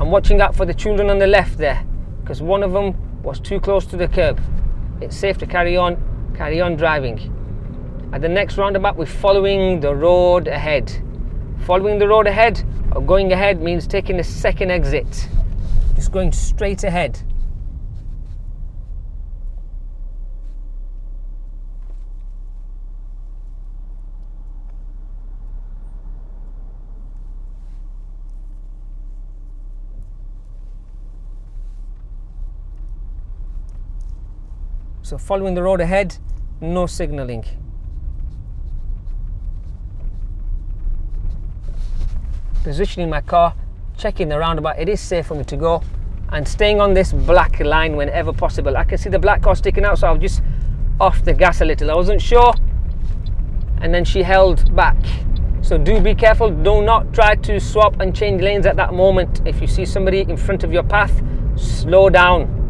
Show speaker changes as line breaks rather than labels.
I'm watching out for the children on the left there, because one of them was too close to the curb. It's safe to carry on driving. At the next roundabout, we're following the road ahead. Following the road ahead, or going ahead, means taking the second exit. Just going straight ahead. So following the road ahead, no signalling. Positioning my car, checking the roundabout, it is safe for me to go, and staying on this black line whenever possible. I can see the black car sticking out, so I'll just off the gas a little. I wasn't sure, and then she held back. So do be careful, do not try to swap and change lanes at that moment. If you see somebody in front of your path, slow down.